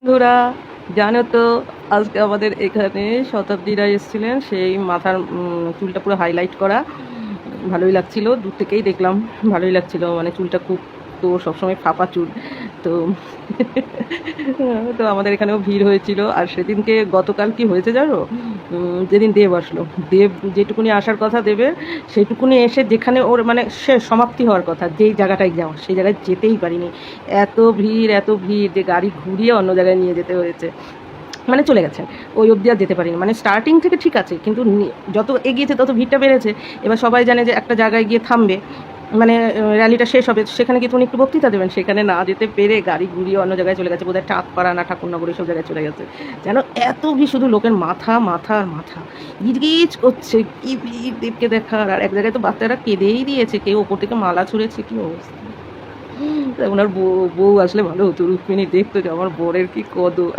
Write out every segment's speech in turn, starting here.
বন্ধুরা, জানো তো আজকে আমাদের এখানে শতাব্দীরা এসেছিলেন। সেই মাথার চুলটা পুরো হাইলাইট করা, ভালোই লাগছিল। দূর থেকেই দেখলাম ভালোই লাগছিল, মানে চুলটা খুব তো সবসময় ফাঁপা চুল তো তো আমাদের এখানেও ভিড় হয়েছিল। আর সেদিনকে গতকাল কি হয়েছে জানো, যেদিন দেব আসলো, দেব যেটুকুনি আসার কথা দেবের, সেইটুকুনি এসে যেখানে ওর মানে সে সমাপ্তি হওয়ার কথা, যেই জায়গাটায় যাওয়া সেই জায়গায় যেতেই পারিনি। এত ভিড় যে গাড়ি ঘুরিয়ে অন্য জায়গায় নিয়ে যেতে হয়েছে। মানে চলে গেছেন, ওই অবধি আর যেতে পারিনি। মানে স্টার্টিং থেকে ঠিক আছে, কিন্তু যত এগিয়েছে তত ভিড়টা বেড়েছে। এবার সবাই জানে যে একটা জায়গায় গিয়ে থামবে, মানে র্যালিটা শেষ হবে, সেখানে গিয়ে উনি একটু বক্তৃতা দেবেন। সেখানে না যেতে পেরে গাড়ি ঘুরিয়ে অন্য জায়গায় চলে গেছে, বোধহয় টাকপাড়া না ঠাকুরনগর সব জায়গায় চলে গেছে। যেন এত ভিড়, শুধু লোকের মাথা মাথা আর মাথা গিজগিজ করছে, কি ভিড় দেবকে দেখার। আর এক জায়গায় তো বাচ্চারা কেঁদেই দিয়েছে, কেউ ওপর থেকে মালা ছুঁড়েছে, কি অবস্থা। ওনার বউ আসলে ভালো হতো, রুক্মিণী দেখতো যে আমার বরের কি কদর।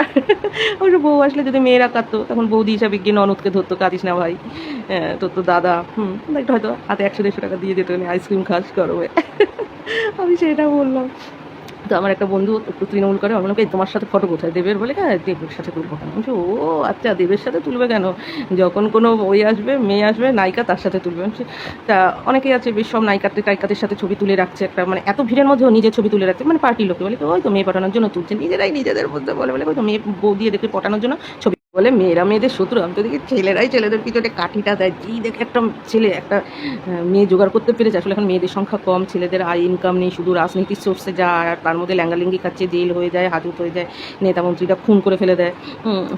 অবশ্য বউ আসলে যদি মেয়েরা কাঁদতো, তখন বৌদি হিসাবে গিয়ে ননদকে ধরতো, কাঁদিস না ভাই, তোর তো দাদা একটু হয়তো হাতে 100-150 টাকা দিয়ে যেত, আইসক্রিম খাস করবে। আমি সেটা বললাম। তো আমার একটা বন্ধু একটু তৃণমূল করে, আমি বললাম এই তোমার সাথে ফটো কোথায়, দেবের? বলে হ্যাঁ দেবের সাথে তুলবো কেন? বলছি ও আচ্ছা, দেবের সাথে তুলবে কেন? যখন কোনো ওই আসবে, মেয়ে আসবে নায়িকা, তার সাথে তুলবে। বলছি তা অনেকেই আছে বেশ, সব নায়িকাদের সাথে ছবি তুলে রাখছে, একটা মানে এত ভিড়ের মধ্যেও নিজের ছবি তুলে রাখছে, মানে পার্টির লোকে বলে ওই তো মেয়ে পাঠানোর জন্য তুলছে, নিজেরাই নিজেদের মধ্যে বলে ওই তো মেয়ে বউ দিয়ে দেখে পটানোর জন্য ছবি। বলে মেয়েরা মেয়েদের শত্রু, আমি তো দেখি ছেলেরাই ছেলেদের পিছনে কাঠিটা দেয়। যেই দেখে একটা ছেলে একটা মেয়ে জোগাড় করতে পেরেছে। আসলে এখন মেয়েদের সংখ্যা কম, ছেলেদের আয় ইনকাম নেই, শুধু রাজনীতির সোর্সে যায়, আর তার মধ্যে ল্যাঙ্গালিঙ্গি খাচ্ছে, জেল হয়ে যায়, হাজত হয়ে যায়, নেতা মন্ত্রীরা খুন করে ফেলে দেয়,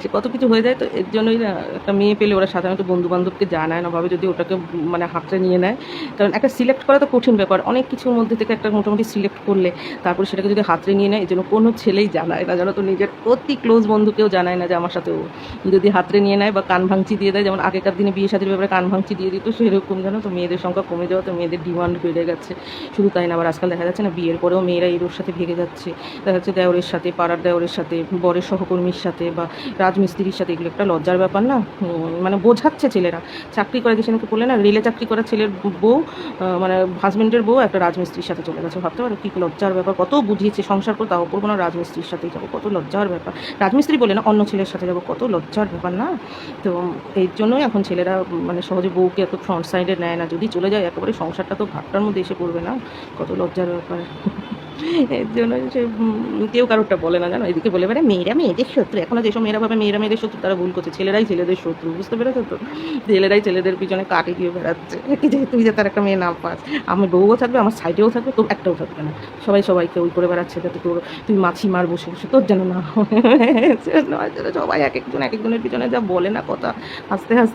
সে কত কিছু হয়ে যায়। তো এর জন্যই না একটা মেয়ে পেলে ওরা সাধারণত বন্ধু বান্ধবকে জানায় না, ভাবে যদি ওটাকে মানে হাতটা নিয়ে নেয়। কারণ একটা সিলেক্ট করা তো কঠিন ব্যাপার, অনেক কিছুর মধ্যে থেকে একটা মোটামুটি সিলেক্ট করলে তারপরে সেটাকে যদি হাতড়ে নিয়ে নেয়, এই জন্য কোনো ছেলেই জানায় না, জানো তো, নিজের অতি ক্লোজ বন্ধুকেও জানায় না যে আমার সাথেও যদি হাতড়ে নিয়ে নেয় বা কান ভাঙচি দিয়ে দেয়। যেমন আগেকার দিনে বিয়ে শাদীর ব্যাপারে কান ভাঙচি দিয়ে দিত, সেরকম জানো তো মেয়েদের সংখ্যা কমে যাওয়া, তো মেয়েদের ডিমান্ড বেড়ে গেছে। শুধু তাই না, আবার আজকাল দেখা যাচ্ছে না বিয়ের পরেও মেয়েরা এর ওর সাথে ভেগে যাচ্ছে। দেখা যাচ্ছে দেওরের সাথে, পাড়ার দেওরের সাথে, বরের সহকর্মীর সাথে বা রাজমিস্ত্রির সাথে। এগুলো একটা লজ্জার ব্যাপার না? মানে বোঝাচ্ছে ছেলেরা চাকরি করে, দেশে নাকি বলে না, রেলে চাকরি করা ছেলের বউ, মানে হাজব্যান্ডের বউ একটা রাজমিস্ত্রির সাথে চলে গেছে। ভাবতে পারো কি লজ্জার ব্যাপার। কত বুঝিয়েছে সংসার করে, তাও ওপর কোনো রাজমিস্ত্রির সাথেই যাবো, কত লজ্জার ব্যাপার। রাজমিস্ত্রি বলে না, অন্য ছেলের সাথে যাবো, কত লজ্জার ব্যাপার না? তো এর জন্যই এখন ছেলেরা মানে সহজে বউকে এত ফ্রন্ট সাইডে নেয় না। যদি চলে যায় একেবারে সংসারটা তো ঘাটটার মধ্যে এসে পড়বে না, কত লজ্জার ব্যাপার। এর জন্য সে কেউ কারোরটা বলে না, জানো। এদিকে বলে বেড়ে মেয়েরা মেয়েদের শত্রু। এখনো যেসব মেয়েরা ভাবে মেয়েরা মেয়েদের শত্রু, তারা ভুল করছে। ছেলেরাই ছেলেদের শত্রু, বুঝতে পেরেছো তো? ছেলেরাই ছেলেদের পিছনে কাটে দিয়ে বেড়াচ্ছে, যে তুই যে তার একটা মেয়ে না পাস, আমার বউও থাকবে, আমার সাইডেও থাকবে, তোর একটাও থাকবে না। সবাইকে ওই করে বেড়াচ্ছে যাতে তোর তুই মাছি মার বসে বসে, তোর যেন না হয়। সবাই এক একজনের পিছনে যা বলে না কথা, হাসতে হাসতে